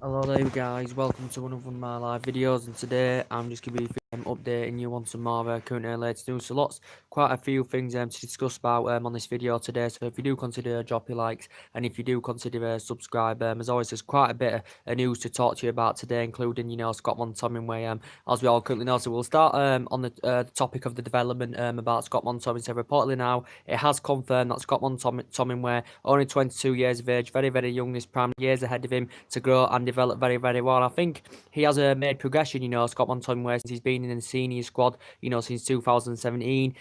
Hello there guys, welcome to one of my live videos, and today I'm just going to be updating you on some more current and latest news. So quite a few things to discuss about on this video today. So if you do consider drop your likes, and if you do consider subscribe, as always there's quite a bit of news to talk to you about today, including Scott Mctominway, as we all currently know. So we'll start on the topic of the development about Scott Mctominway. So reportedly now it has confirmed that Scott Mctominway, only 22 years of age, very young, this prime years ahead of him to grow and develop very well. I think he has made progression, Scott Mctominway, since he's been in the senior squad, since 2017,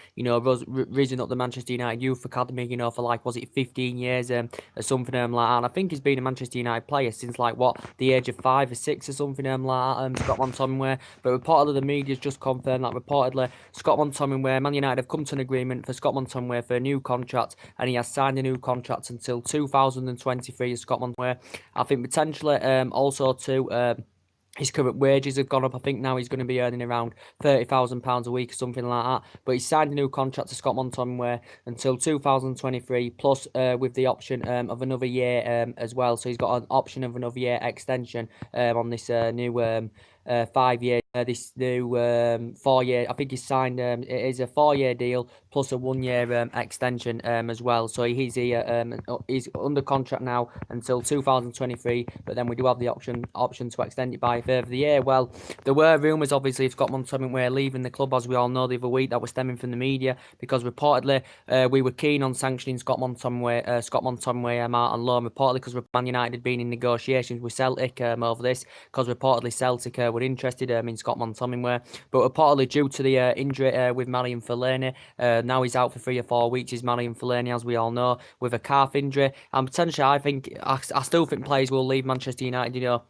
risen up the Manchester United Youth Academy, for like, was it 15 years or something like that. And I think he's been a Manchester United player since like, what, the age of 5 or 6 or something like that, Scott Mctominway. But reportedly the media's just confirmed that reportedly Scott Mctominway, Man United have come to an agreement for Scott Mctominway for a new contract, and he has signed a new contract until 2023 as Scott Mctominway. I think potentially also too his current wages have gone up. I think now he's going to be earning around £30,000 a week or something like that. But he's signed a new contract to Scott Mctominway until 2023, plus with the option of another year as well. So he's got an option of another year extension on this new 5 year, this new 4 year. I think he's signed. It is a 4 year deal plus a 1 year extension as well. So he's under contract now until 2023. But then we do have the option to extend it by a further year. Well, there were rumours, obviously, of Scott Mctominway leaving the club, as we all know, the other week. That was stemming from the media, because reportedly we were keen on sanctioning Scott Mctominway out on loan, reportedly because Man United had been in negotiations with Celtic over this, because reportedly Celtic were interested in Scott Mctominway. But reportedly, due to the injury with Marion Fellaini, now he's out for 3 or 4 weeks. Is Marion Fellaini, as we all know, with a calf injury, and potentially I still think players will leave Manchester United,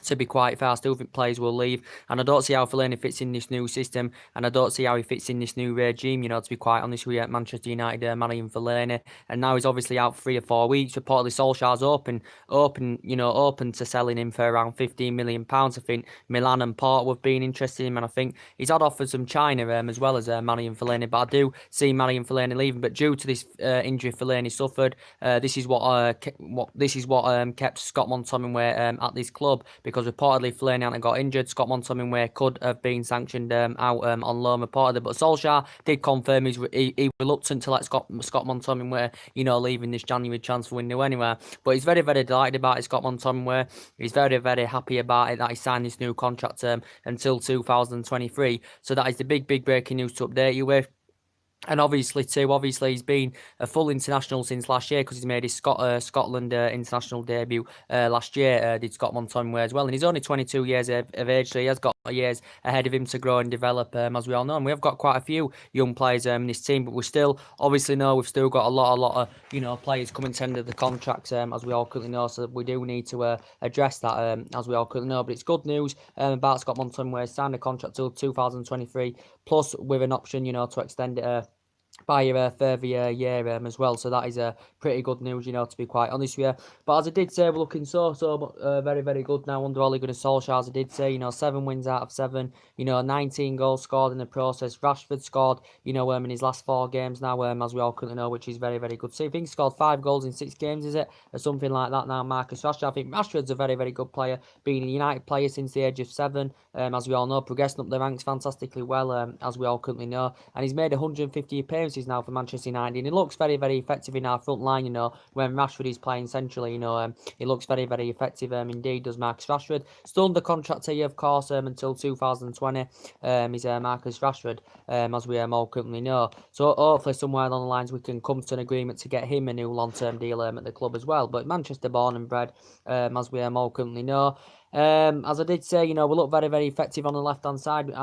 to be quite fair. I still think players will leave, and I don't see how Fellaini fits in this new system, and I don't see how he fits in this new regime, to be quite honest with you, at Manchester United, Marion Fellaini. And now he's obviously out for 3 or 4 weeks. Reportedly Solskjaer's open to selling him for around £15 million. I think Milan and Porto have been interested in him, and I think he's had offers from China as well as Marion Fellaini. But I do see Marion Fellaini leaving. But due to this injury Fellaini suffered, this is what kept Scott Mctominway at this club, because reportedly Fellaini hadn't got injured. Scott Mctominway could have been sanctioned out on loan, reportedly. But Solskjaer did confirm he reluctant to let Scott Mctominway, leaving this January transfer window anywhere. But he's very delighted about it, Scott Mctominway. He's very happy about it, that he signed this new contract until 2023. So that is the big breaking news to update you with. And obviously he's been a full international since last year, because he's made his Scotland international debut last year. Did Scott Mctominway as well, and he's only 22 years of age, so he has got years ahead of him to grow and develop, as we all know. And we have got quite a few young players in this team, but we still obviously know we've still got a lot of players coming to end of the contracts, as we all currently know. So we do need to address that, as we all currently know. But it's good news about Scott Mctominway. Signed a contract till 2023, plus with an option, to extend it by a further year as well. So that is pretty good news, to be quite honest with you. But as I did say, we're looking very good now under Ole Gunnar Solskjaer. As I did say, 7 wins out of 7, 19 goals scored in the process. Rashford scored, in his last 4 games now, as we all currently know, which is very good. So I think he scored 5 goals in 6 games, is it? Or something like that now, Marcus Rashford. I think Rashford's a very good player, being a United player since the age of 7, as we all know, progressing up the ranks fantastically well, as we all currently know. And he's made 150 appearances now for Manchester United, and he looks very effective in our front line, when Rashford is playing centrally. He looks very effective indeed, does Marcus Rashford. Still under contract here, of course, until 2020 is Marcus Rashford, as we all currently know. So hopefully somewhere along the lines we can come to an agreement to get him a new long-term deal at the club as well. But Manchester born and bred, as we all currently know. As I did say, we look very effective on the left-hand side,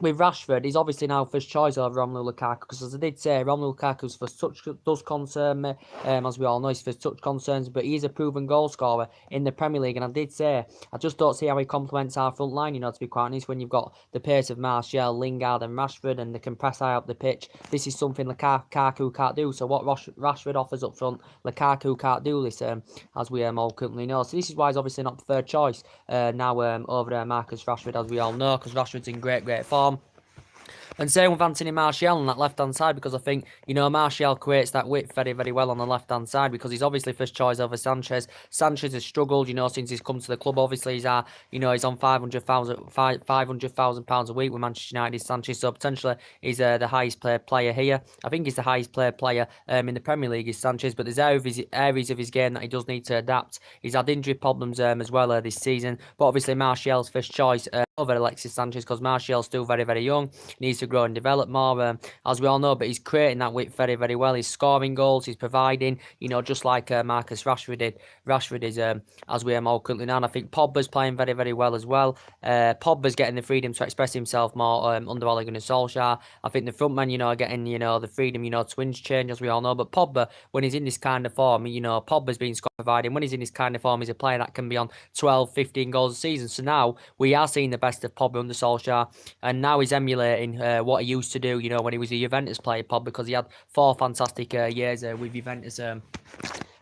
with Rashford, he's obviously now first choice over Romelu Lukaku, because as I did say, Romelu Lukaku's first touch does concern me, as we all know, his first touch concerns, but he's a proven goal scorer in the Premier League, and I did say, I just don't see how he complements our front line, to be quite honest, when you've got the pace of Martial, Lingard and Rashford, and they can press high up the pitch. This is something Lukaku can't do, so what Rashford offers up front, Lukaku can't do this, as we all currently know. So this is why he's obviously not the third choice now over Marcus Rashford, as we all know, because Rashford's in great form. And same with Anthony Martial on that left-hand side, because I think, Martial creates that width very, very well on the left-hand side, because he's obviously first choice over Sanchez. Sanchez has struggled, since he's come to the club. Obviously, he's on £500,000 a week with Manchester United, Sanchez. So potentially he's the highest paid player here. I think he's the highest paid player in the Premier League is Sanchez, but there's areas of his game that he does need to adapt. He's had injury problems as well this season, but obviously Martial's first choice over Alexis Sanchez, because Martial's still very, very young, needs to grow and develop more, as we all know, but he's creating that width very, very well. He's scoring goals, he's providing, just like Marcus Rashford did. Rashford is, as we are all currently now, and I think Pogba's playing very, very well as well. Pogba's getting the freedom to express himself more under Ole Gunnar Solskjaer. I think the front men, are getting, the freedom, to interchange, as we all know, but Pogba, when he's in this kind of form, Pogba's been providing. When he's in this kind of form, he's a player that can be on 12, 15 goals a season. So now we are seeing the best of Pogba under Solskjaer, and now he's emulating what he used to do, when he was a Juventus player, Pogba, because he had 4 fantastic years with Juventus.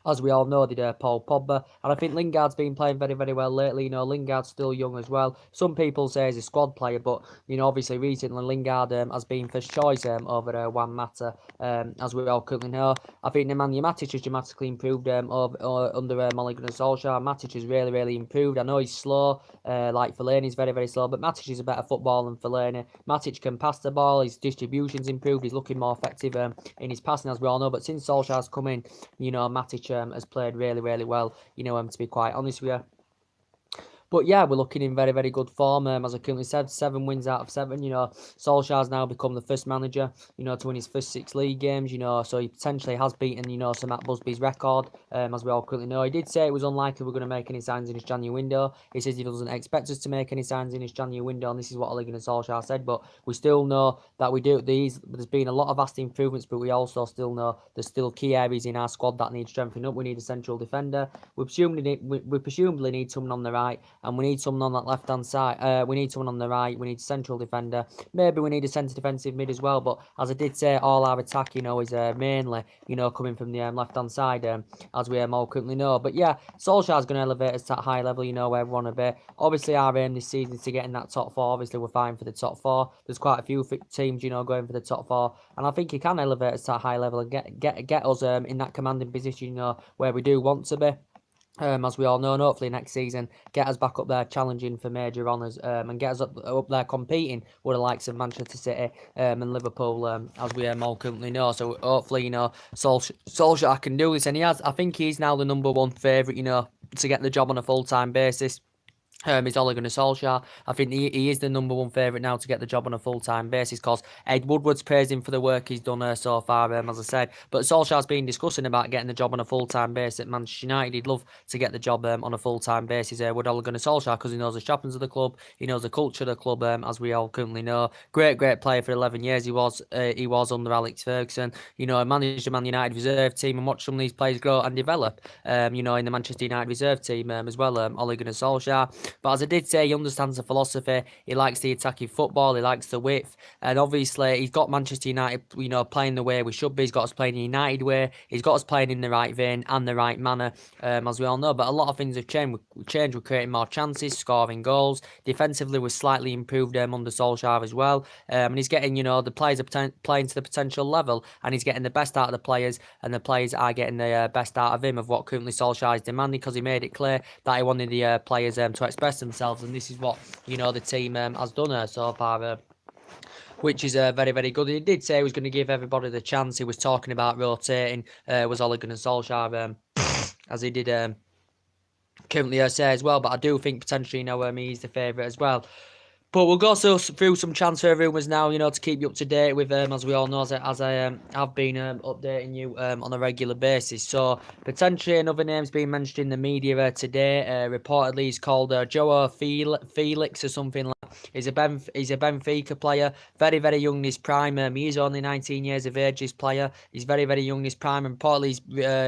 As we all know, did Paul Pogba. And I think Lingard's been playing very, very well lately. Lingard's still young as well. Some people say he's a squad player, but, obviously recently Lingard has been first choice over Juan Mata, as we all currently know. I think Nemanja Matic has dramatically improved under Ole Gunnar Solskjaer. Matic has really, really improved. I know he's slow, like Fellaini's very, very slow, but Matic is a better footballer than Fellaini. Matic can pass the ball, his distribution's improved, he's looking more effective in his passing, as we all know. But since Solskjaer's come in, Matic has played really, really well, to be quite honest with you. But yeah, we're looking in very, very good form. As I currently said, 7 wins out of 7. Solskjaer's now become the first manager, to win his first 6 league games, so he potentially has beaten, Sir Matt Busby's record, as we all currently know. He did say it was unlikely we're going to make any signs in his January window. He says he doesn't expect us to make any signs in his January window, and this is what Ole Gunnar Solskjaer said. But we still know that we do these. There's been a lot of vast improvements, but we also still know there's still key areas in our squad that need strengthening up. We need a central defender. We presumably need someone on the right, and we need someone on that left-hand side. We need someone on the right. We need a central defender. Maybe we need a centre defensive mid as well. But as I did say, all our attack, is mainly, coming from the left-hand side, as we all currently know. But yeah, Solskjaer's going to elevate us to that high level, where we want to be. Obviously, our aim this season is to get in that top 4. Obviously, we're fighting for the top 4. There's quite a few teams, going for the top 4. And I think he can elevate us to that high level and get us in that commanding position, where we do want to be. As we all know, and hopefully next season get us back up there challenging for major honours, and get us up there competing with the likes of Manchester City and Liverpool, as we all currently know. So hopefully, Solskjaer can do this, and I think he's now the number 1 favourite, to get the job on a full-time basis. Is Ole Gunnar Solskjaer. I think he is the number 1 favourite now to get the job on a full-time basis, because Ed Woodward's praised him for the work he's done so far, as I said. But Solskjaer's been discussing about getting the job on a full-time basis at Manchester United. He'd love to get the job on a full-time basis with Ole Gunnar Solskjaer, because he knows the shoppings of the club, he knows the culture of the club, as we all currently know. Great player for 11 years. He was under Alex Ferguson. Managed the Man United reserve team and watched some of these players grow and develop. In the Manchester United reserve team as well. Ole Gunnar Solskjaer. But as I did say, he understands the philosophy. He likes the attacking football. He likes the width. And obviously, he's got Manchester United, playing the way we should be. He's got us playing the United way. He's got us playing in the right vein and the right manner, as we all know. But a lot of things have changed. We're creating more chances, scoring goals. Defensively, we're slightly improved under Solskjaer as well. And he's getting, the players are playing to the potential level. And he's getting the best out of the players. And the players are getting the best out of him, of what currently Solskjaer is demanding, because he made it clear that he wanted the players to express themselves, and this is what the team has done so far, which is very, very good. He did say he was going to give everybody the chance. He was talking about rotating, was Ole Gunnar Solskjaer, as he did currently say as well. But I do think potentially, he's the favourite as well. But we'll go through some transfer rumours now, to keep you up to date with as we all know, as I have been updating you on a regular basis. So, potentially another name's been mentioned in the media today. Reportedly, he's called Joao Felix or something like that. He's a Benfica player, very, very young in his prime. He is only 19 years of age, this player. He's very, very young in his prime, and reportedly he's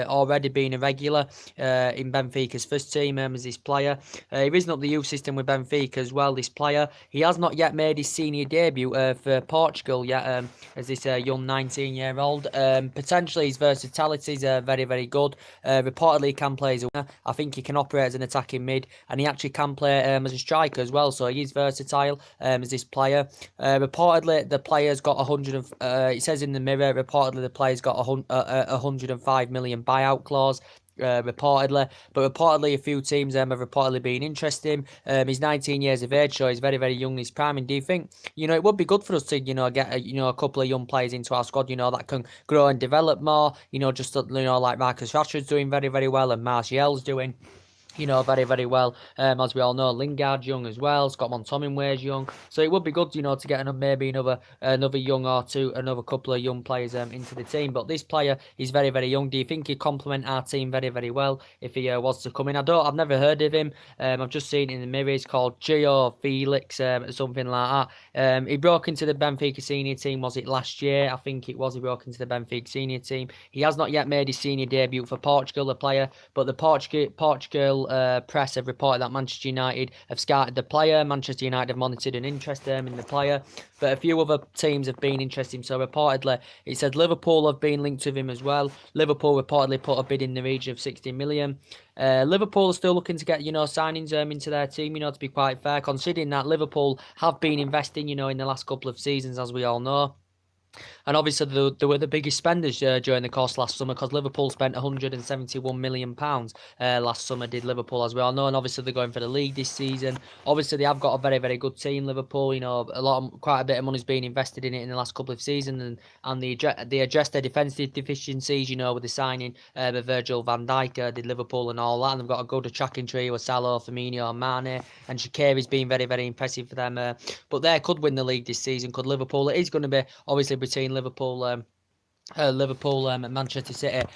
already been a regular in Benfica's first team as this player. He's risen up the youth system with Benfica as well, this player. he has not yet made his senior debut for Portugal yet, as this young 19-year-old. Potentially his versatility is very, very good. Reportedly he can play as a winger. I think he can operate as an attacking mid, and he actually can play as a striker as well, so he is versatile as this player. Reportedly the player's got 100 it says in the Mirror, reportedly the player's got a 105 million buyout clause. Reportedly a few teams have reportedly been interested. He's 19 years of age, so he's very, very young in his prime. And do you think, it would be good for us to, get a couple of young players into our squad, that can grow and develop more, just like Marcus Rashford's doing very, very well, and Martial's doing very, very well. As we all know, Lingard's young as well. Scott Mctominway's young. So it would be good, to get another young or two, another couple of young players into the team. But this player is very, very young. Do you think he'd complement our team very, very well if he was to come in? I've never heard of him. I've just seen it in the Mirror. He's called Gio Felix, something like that. He broke into the Benfica senior team, was it last year? I think it was. He broke into the Benfica senior team. He has not yet made his senior debut for Portugal, the player, but the Portugal press have reported that Manchester United have scouted the player. Manchester United have monitored an interest in the player, but a few other teams have been interested. So reportedly, it said Liverpool have been linked with him as well. Liverpool reportedly put a bid in the region of 60 million. Liverpool are still looking to get, signings into their team, to be quite fair, considering that Liverpool have been investing, in the last couple of seasons, as we all know. And obviously, they were the biggest spenders during the course last summer, because Liverpool spent £171 million last summer, did Liverpool, as we all know. And obviously, they're going for the league this season. Obviously, they have got a very, very good team, Liverpool. Quite a bit of money's been invested in it in the last couple of seasons. And they addressed their defensive deficiencies, with the signing of Virgil van Dijk, did Liverpool and all that. And they've got a good attacking trio with Salah, Firmino, Mane. And Shaqiri's been very, very impressive for them. But they could win the league this season, could Liverpool? It is going to be, obviously, between Liverpool and Manchester City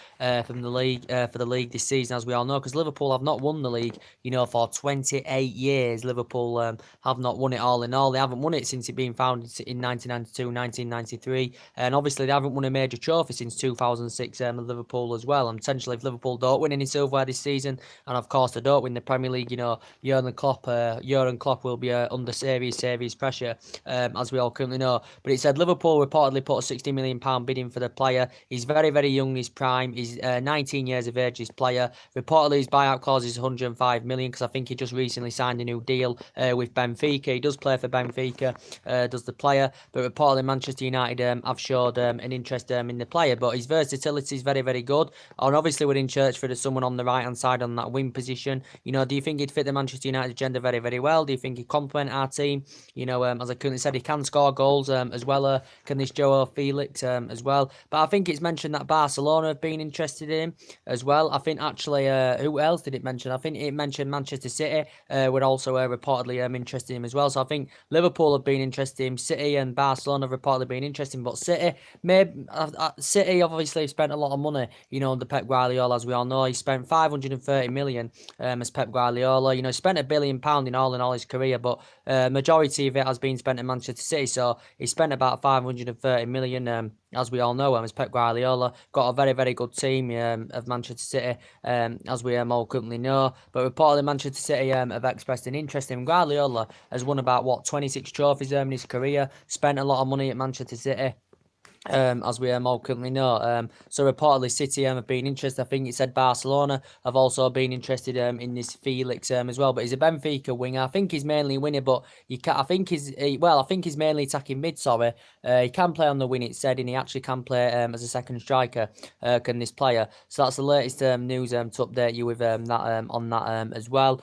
from the league for the league this season, as we all know, because Liverpool have not won the league, for 28 years. Liverpool have not won it all in all. They haven't won it since it being founded in 1992, 1993, and obviously they haven't won a major trophy since 2006. Liverpool as well, and potentially if Liverpool don't win any silverware this season, and of course they don't win the Premier League, Jurgen Klopp will be under serious pressure, as we all currently know. But it said Liverpool reportedly put a £60 million bid in for the player. He's very, very young in his prime. He's 19 years of age, this player. Reportedly, his buyout clause is 105 million, because I think he just recently signed a new deal with Benfica. He does play for Benfica, does the player. But reportedly, Manchester United have showed an interest in the player. But his versatility is very, very good. And obviously, we're in search for someone on the right-hand side on that wing position. Do you think he'd fit the Manchester United agenda very, very well? Do you think he'd complement our team? As I currently said, he can score goals as well. Can this Joao Felix as well? But I think it's mentioned that Barcelona have been interested in him as well. I think actually, who else did it mention? I think it mentioned Manchester City were also reportedly interested in him as well. So I think Liverpool have been interested in him. City and Barcelona have reportedly been interested in him. But City obviously spent a lot of money, under Pep Guardiola, as we all know. He spent 530 million as Pep Guardiola. He spent £1 billion in all his career, but majority of it has been spent at Manchester City. So he spent about 530 million. As we all know, as Pep Guardiola got a very, very good team of Manchester City, as we all currently know. But reportedly, Manchester City have expressed an interest in Guardiola. Has won about 26 trophies in his career. Spent a lot of money at Manchester City. As we all currently know. So reportedly City have been interested. I think it said Barcelona have also been interested in this Felix as well. But he's a Benfica winger. I think he's mainly winner, but I think he's mainly attacking mid. Sorry, he can play on the wing. It said, and he actually can play as a second striker. Can this player? So that's the latest news to update you with that on that as well.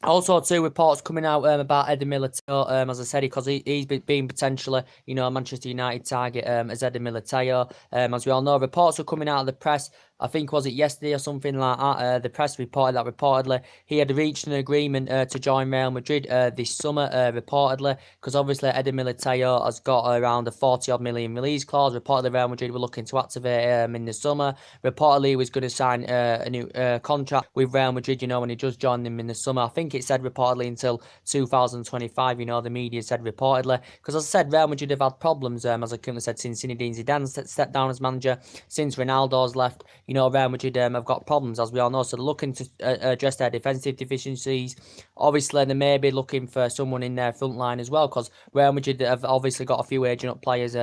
Also, two reports coming out about Eder Militao, as I said, because he's been potentially, a Manchester United target as Eder Militao. As we all know, reports are coming out of the press. I think, was it yesterday or something like that? The press reported that reportedly he had reached an agreement to join Real Madrid this summer, reportedly, because obviously Eder Militao has got around a 40-odd million release clause. Reportedly, Real Madrid were looking to activate in the summer. Reportedly, he was going to sign a new contract with Real Madrid, when he just joined them in the summer. I think it said reportedly until 2025, the media said reportedly, because as I said, Real Madrid have had problems, as I currently said, since Zinedine Zidane stepped down as manager, since Ronaldo's left. Real Madrid have got problems, as we all know, so they're looking to address their defensive deficiencies. Obviously, they may be looking for someone in their front line as well, because Real Madrid have obviously got a few aging up players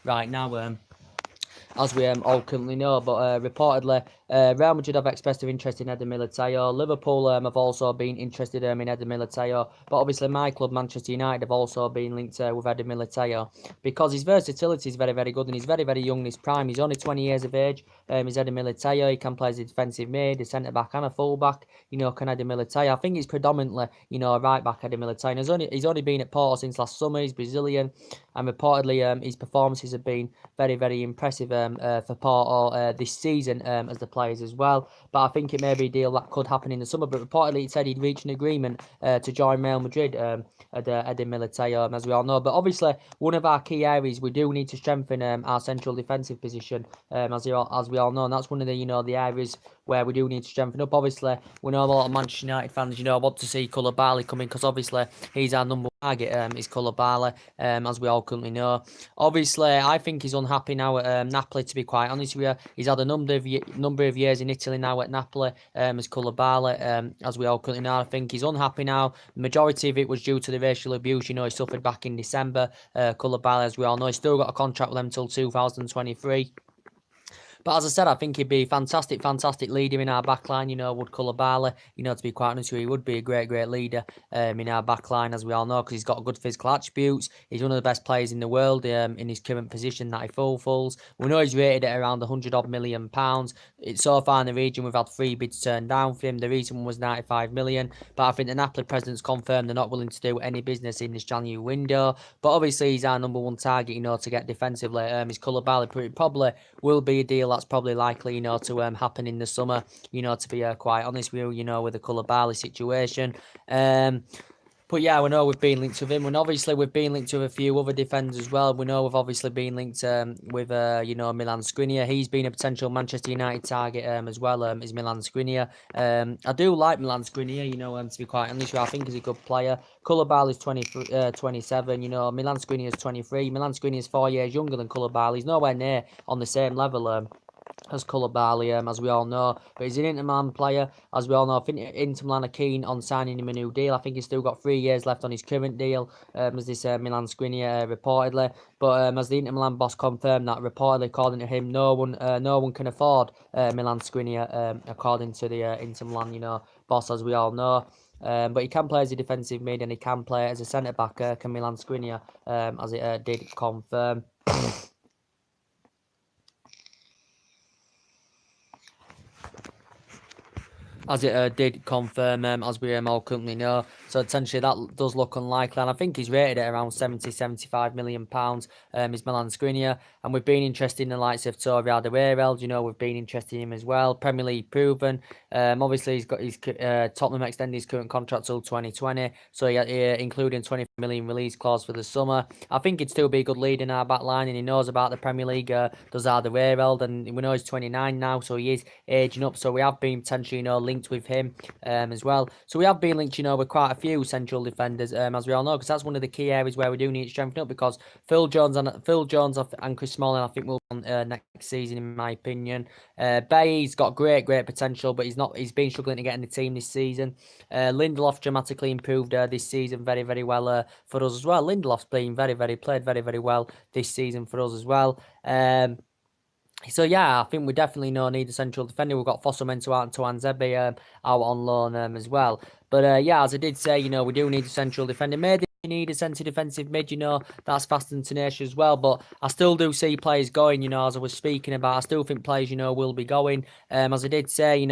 right now. As we all currently know. But reportedly, Real Madrid have expressed their interest in Eder Militao. Liverpool have also been interested in Eder Militao. But obviously, my club, Manchester United, have also been linked with Eder Militao because his versatility is very, very good, and he's very, very young in his prime. He's only 20 years of age. He's Eder Militao. He can play as a defensive mid, a centre back, and a full back. Can Eder Militao. I think he's predominantly, a right back, Eder Militao. He's only been at Porto since last summer. He's Brazilian, and reportedly, his performances have been very, very impressive for Porto this season as the players as well. But I think it may be a deal that could happen in the summer. But reportedly, it said he'd reached an agreement to join Real Madrid at Eder Militao, as we all know. But obviously, one of our key areas, we do need to strengthen our central defensive position, as we all know. And that's one of the areas where we do need to strengthen up. Obviously, we know a lot of Manchester United fans, want to see Koulibaly coming because obviously he's our number one target, is Koulibaly, as we all currently know. Obviously, I think he's unhappy now at Napoli, to be quite honest with you. He's had a number of years in Italy now at Napoli, as Koulibaly, as we all currently know. I think he's unhappy now. The majority of it was due to the racial abuse, he suffered back in December. Koulibaly, as we all know, he's still got a contract with them until 2023. But as I said, I think he'd be a fantastic leader in our backline, would Koulibaly. To be quite honest with you, he would be a great leader in our backline, as we all know, because he's got good physical attributes. He's one of the best players in the world in his current position that he fulfills. We know he's rated at around £100 million. It's so far in the region, we've had 3 bids turned down for him. The recent one was 95 million. But I think the Napoli president's confirmed they're not willing to do any business in this January window. But obviously, he's our number one target, to get defensively. His Koulibaly probably will be a deal that's probably likely, to happen in the summer, to be quite honest with you, with the Koulibaly situation. But yeah, we know we've been linked with him, and obviously we've been linked with a few other defenders as well. We know we've obviously been linked with Milan Skriniar. He's been a potential Manchester United target as well. Is Milan Skriniar. I do like Milan Skriniar. To be quite honest, I think he's a good player. Koulibaly is 27. Milan Skriniar is 23. Milan Skriniar is 4 years younger than Koulibaly. He's nowhere near on the same level as Koulibaly, as we all know. But he's an Inter Milan player, as we all know. I think Inter Milan are keen on signing him a new deal. I think he's still got 3 years left on his current deal, as this Milan Skriniar reportedly. But as the Inter Milan boss confirmed that, reportedly, according to him, no one can afford Milan Skriniar, according to the Inter Milan, boss, as we all know. But he can play as a defensive mid, and he can play as a centre back, can Milan Skriniar, as it did confirm. As it did confirm, as we all currently know. So essentially that does look unlikely, and I think he's rated at around £75 million, is Milan Skriniar. And we've been interested in the likes of Torre Alderweireld, we've been interested in him as well. Premier League proven. Obviously he's got his Tottenham extended his current contract till 2020, so including 20 million release clause for the summer. I think he'd still be a good lead in our back line, and he knows about the Premier League, does Alderweireld, and we know he's 29 now, so he is aging up. So we have been potentially, linked with him as well. So we have been linked, with quite a few central defenders, as we all know, because that's one of the key areas where we do need to strengthen up, because Phil Jones and Chris Smalling, I think, will be on next season, in my opinion. Bay's got great potential, but he's been struggling to get in the team this season. Lindelof dramatically improved this season very, very well for us as well. Lindelof's played very, very well this season for us as well. So yeah, I think we definitely need a central defender. We've got Fosu-Mensah out and Tuanzebe out on loan as well. But yeah, as I did say, we do need a central defender. Maybe we need a centre defensive mid, that's fast and tenacious as well. But I still do see players going, as I was speaking about. I still think players, will be going. As I did say,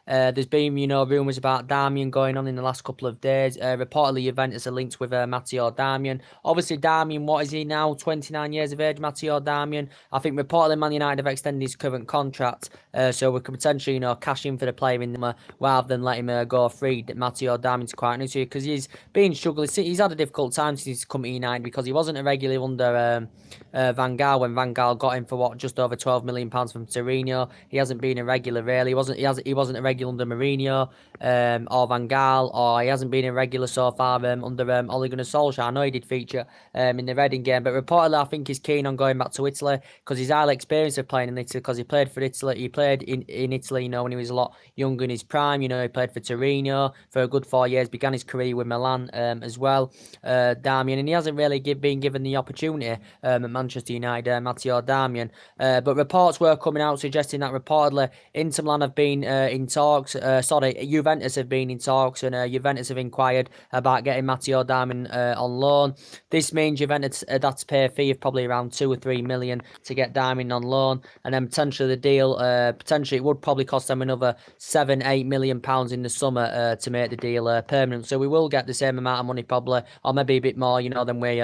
there's been, rumours about Darmian going on in the last couple of days. Reportedly, Juventus are linked with Matteo Darmian. Obviously, Darmian, what is he now? 29 years of age, Matteo Darmian. I think reportedly Man United have extended his current contract, so we could potentially, cash in for the player in rather than let him go free. Matteo Darmian's quite new to you, because he's been struggling. He's had a difficult difficult time since he's come to United because he wasn't a regular under Van Gaal when Van Gaal got him for just over £12 million from Torino. He hasn't been a regular really. He wasn't a regular under Mourinho or Van Gaal, or he hasn't been a regular so far under Ole Gunnar Solskjaer. I know he did feature in the Reading game, but reportedly I think he's keen on going back to Italy because he's highly experienced of playing in Italy because he played for Italy. He played in Italy, you know, when he was a lot younger in his prime. You know, he played for Torino for a good 4 years, began his career with Milan as well, Darmian, and he hasn't really been given the opportunity at Manchester United, Matteo Darmian. But reports were coming out suggesting that reportedly Inter Milan have been in talks, Juventus have been in talks, and Juventus have inquired about getting Matteo Darmian on loan. This means Juventus had to pay a fee of probably around 2 or 3 million to get Darmian on loan, and then potentially the deal, potentially it would probably cost them another £7-8 million in the summer to make the deal permanent. So we will get the same amount of money probably, or maybe a bit more, you know, than we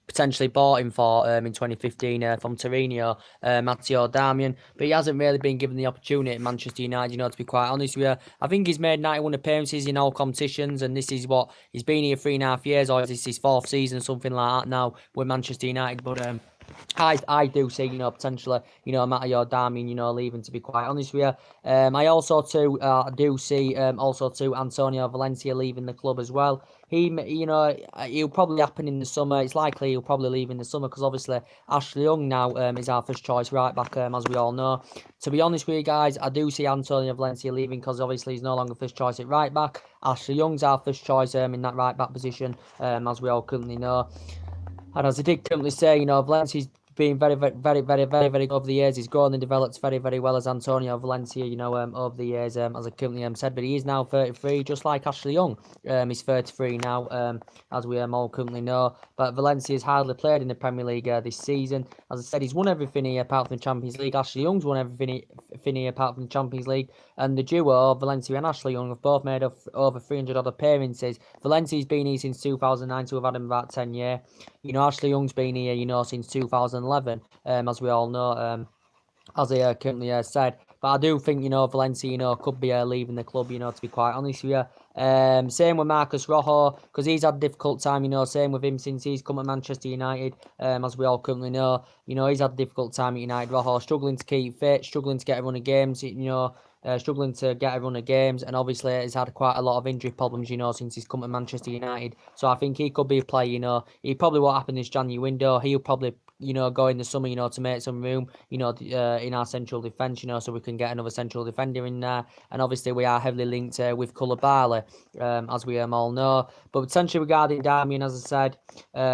potentially bought him for in 2015 from Torino, Matteo Darmian. But he hasn't really been given the opportunity at Manchester United, you know, to be quite honest with you. I think he's made 91 appearances in all competitions, and this is what he's been here 3.5 years, or is this his 4th season, something like that now with Manchester United. But I do see, you know, potentially, you know, Matteo Darmian, you know, leaving, to be quite honest with you. I also too do see Antonio Valencia leaving the club as well. You know, he'll probably happen in the summer. It's likely he'll probably leave in the summer because obviously Ashley Young now is our first choice right back, as we all know. To be honest with you guys, I do see Antonio Valencia leaving because obviously he's no longer first choice at right back. Ashley Young's our first choice in that right back position, as we all currently know. And as I did currently say, you know, Valencia's been very good over the years. He's grown and developed very well as Antonio Valencia, you know, over the years, as I currently said. But he is now 33, just like Ashley Young. He's 33 now, as we all currently know. But Valencia's hardly played in the Premier League this season. As I said, he's won everything here apart from the Champions League. Ashley Young's won everything here apart from the Champions League. And the duo, Valencia and Ashley Young, have both made over 300 odd appearances. Valencia's been here since 2009, so we've had him about 10 years. You know, Ashley Young's been here, you know, since 2011, as we all know, as I currently said. But I do think, you know, Valencia, you know, could be leaving the club, you know, to be quite honest with you. Same with Marcus Rojo, because he's had a difficult time, you know, same with him since he's come to Manchester United, as we all currently know. You know, he's had a difficult time at United. Rojo struggling to keep fit, struggling to get a run of games, you know, struggling to get a run of games, and obviously he's had quite a lot of injury problems, you know, since he's come to Manchester United. So I think he could be a player, you know. He probably won't happen this January window. He'll probably, you know, go in the summer, you know, to make some room, you know, in our central defence, you know, so we can get another central defender in there. And obviously we are heavily linked with Koulibaly, as we all know. But potentially regarding Darmian, as I said,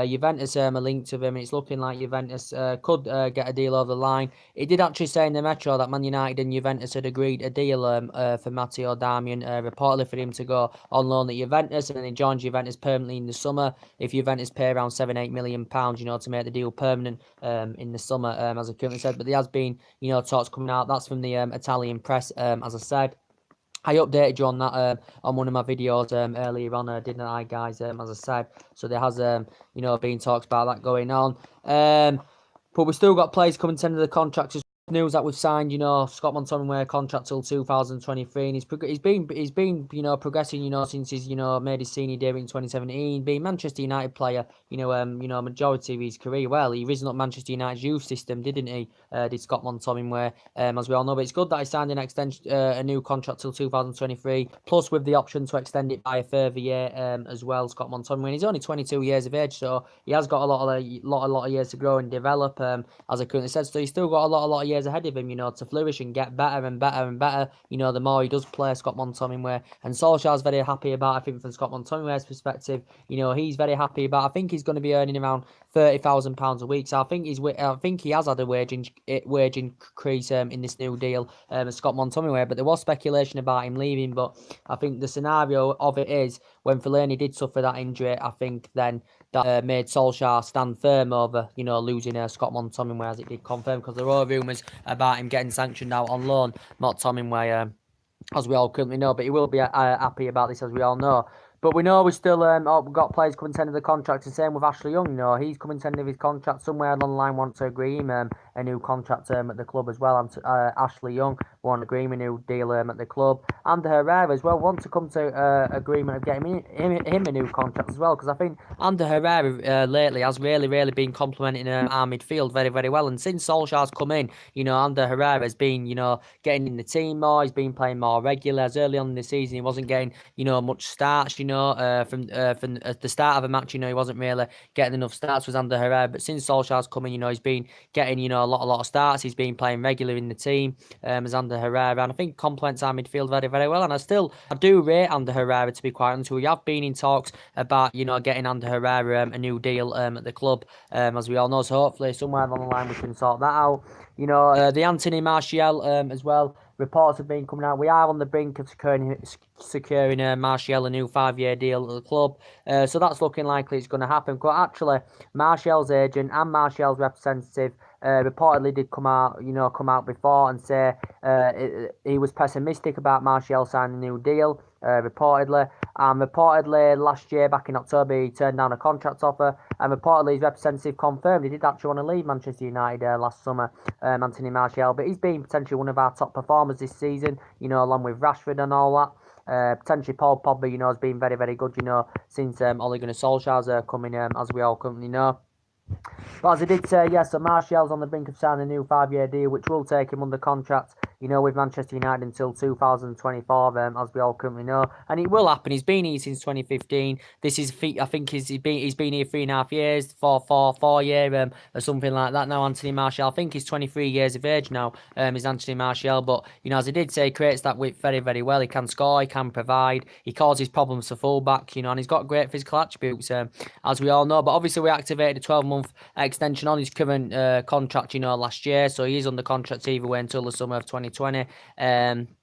Juventus are linked to him. It's looking like Juventus could get a deal over the line. It did actually say in the Metro that Man United and Juventus had agreed a deal for Matteo Darmian, reportedly for him to go on loan at Juventus, and then he joins Juventus permanently in the summer if Juventus pay around £7-8 million, you know, to make the deal permanent in the summer, as I currently said. But there has been, you know, talks coming out. That's from the Italian press, as I said. I updated you on that on one of my videos earlier on, didn't I, guys? As I said, so there has you know, been talks about that going on. But we've still got players coming to the end of the contracts. News that we've signed, you know, Scott Mctominway contract till 2023, and he's been you know, progressing, you know, since he's, you know, made his senior debut in 2017, being Manchester United player, you know, majority of his career. Well, he risen up Manchester United's youth system, didn't he? Did Scott Mctominway, as we all know. But it's good that he signed an extension, a new contract till 2023, plus with the option to extend it by a further year as well. Scott Mctominway, and he's only 22 years of age, so he has got a lot of years to grow and develop, as I currently said. So he's still got a lot of years ahead of him, you know, to flourish and get better and better, you know, the more he does play, Scott Mctominway. And Solskjaer's very happy about, I think, from Scott Mctominway's perspective, you know, he's very happy about, I think he's going to be earning around £30,000 a week. So I think he has had a wage increase in this new deal, Scott Mctominway. But there was speculation about him leaving, but I think the scenario of it is when Fellaini did suffer that injury, I think then that made Solskjaer stand firm over, you know, losing Scott Mctominway, as it did confirm, because there were rumours about him getting sanctioned out on loan, Mctominway, as we all currently know. But he will be happy about this, as we all know. But we know we still got players coming to the end of the contract. The same with Ashley Young. You know, he's coming to the end of his contract. Somewhere along the line want to agree him a new contract at the club as well. And Ashley Young want to agree him a new deal at the club. And Herrera as well want to come to agreement of getting him a new contract as well. Because I think Ander Herrera lately has really been complimenting our midfield very well. And since Solskjaer's come in, you know, Ander Herrera has been, you know, getting in the team more. He's been playing more regular. As early on in the season, he wasn't getting, you know, much starts. You know, from at the start of a match, you know, he wasn't really getting enough starts with Ander Herrera. But since Solskjaer's come in, you know, he's been getting, you know, a lot of starts. He's been playing regular in the team as Ander Herrera, and I think complements our midfield very well. And I do rate Ander Herrera, to be quite honest. We have been in talks about, you know, getting Ander Herrera a new deal at the club, as we all know. So hopefully somewhere along the line we can sort that out. You know, the Anthony Martial as well. Reports have been coming out. We are on the brink of securing Martial a new 5-year deal at the club. So that's looking likely it's going to happen. But actually, Martial's agent and Martial's representative reportedly did come out before and say he was pessimistic about Martial signing a new deal. Reportedly last year, back in October, he turned down a contract offer, and reportedly his representative confirmed he did actually want to leave Manchester United last summer, Anthony Martial, but he's been potentially one of our top performers this season, you know, along with Rashford and all that. Potentially Paul Pogba, you know, has been very good, you know, since Ole Gunnar Solskjaer's coming, as we all currently know. But as I did say, yes, so Martial's on the brink of signing a new 5-year deal, which will take him under contract, you know, with Manchester United until 2024, as we all currently know. And it will happen. He's been here since 2015. This is, I think, he's been here 3.5 years, 4 year, or something like that now, Anthony Martial. I think he's 23 years of age now, is Anthony Martial. But, you know, as I did say, he creates that width very well. He can score, he can provide, he causes problems for fullback, you know, and he's got great physical attributes, as we all know. But obviously we activated a 12-month extension on his current contract, you know, last year, so he is under contract either way until the summer of 2020.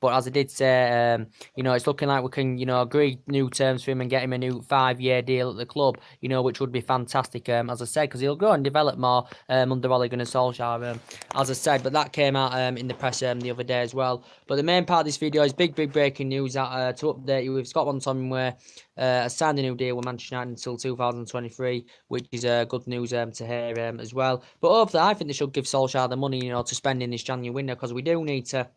But as I did say, you know, it's looking like we can, you know, agree new terms for him and get him a new 5-year deal at the club, you know, which would be fantastic, as I said, because he'll grow and develop more under Ole Gunnar Solskjaer, as I said. But that came out in the press the other day as well. But the main part of this video is big breaking news that, to update you with Scott Mctominway signed a new deal with Manchester United until 2023, which is good news to hear as well. But hopefully, I think they should give Solskjaer the money, you know, to spend in this January window, because we do need to,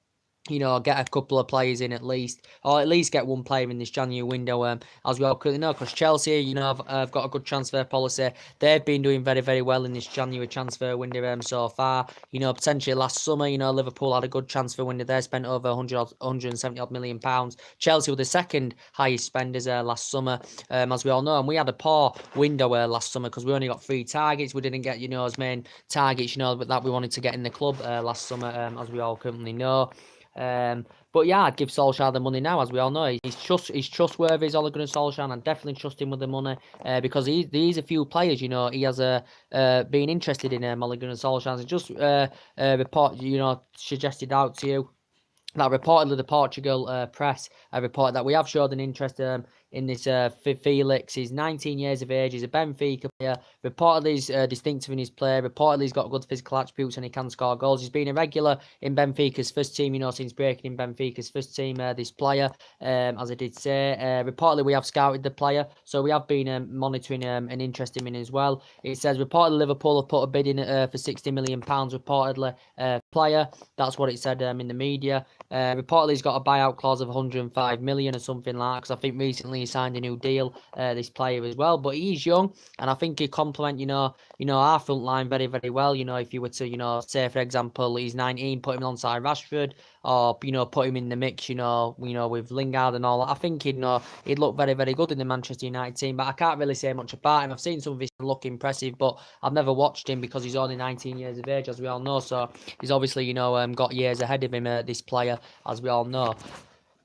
you know, get a couple of players in at least, or at least get one player in this January window, as we all currently know, because Chelsea, you know, have got a good transfer policy. They've been doing very well in this January transfer window so far. You know, potentially last summer, you know, Liverpool had a good transfer window. They spent over 170 odd million pounds. Chelsea were the second highest spenders last summer, as we all know, and we had a poor window last summer because we only got 3 targets. We didn't get, you know, as main targets, you know, but that we wanted to get in the club last summer, as we all currently know. But yeah, I'd give Solskjaer the money now, as we all know. He's trustworthy, he's Ole Gunnar Solskjaer, and I definitely trust him with the money, because he's a few players, you know, he has been interested in Ole Gunnar Solskjaer. And just report, you know, suggested out to you that reportedly the Portugal press reported that we have showed an interest in this Felix. He's 19 years of age. He's a Benfica player. Reportedly, he's distinctive in his play. Reportedly, he's got good physical attributes and he can score goals. He's been a regular in Benfica's first team, you know, since breaking in Benfica's first team, this player, as I did say. Reportedly, we have scouted the player, so we have been monitoring an interest in him as well. It says, reportedly, Liverpool have put a bid in for £60 million, reportedly, player. That's what it said in the media. Reportedly, he's got a buyout clause of 105 million or something like that, because I think recently he signed a new deal, this player as well. But he's young, and I think he complement, you know, our front line very well. You know, if you were to, you know, say for example, he's 19, put him alongside Rashford, or, you know, put him in the mix, you know, with Lingard and all that, I think he'd look very good in the Manchester United team. But I can't really say much about him. I've seen some of his look impressive, but I've never watched him because he's only 19 years of age, as we all know. So he's obviously, you know, got years ahead of him, this player, as we all know.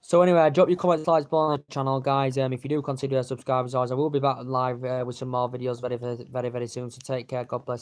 So anyway, drop your comments, likes below on the channel, guys. If you do consider subscribing, I will be back live with some more videos very soon. So take care. God bless.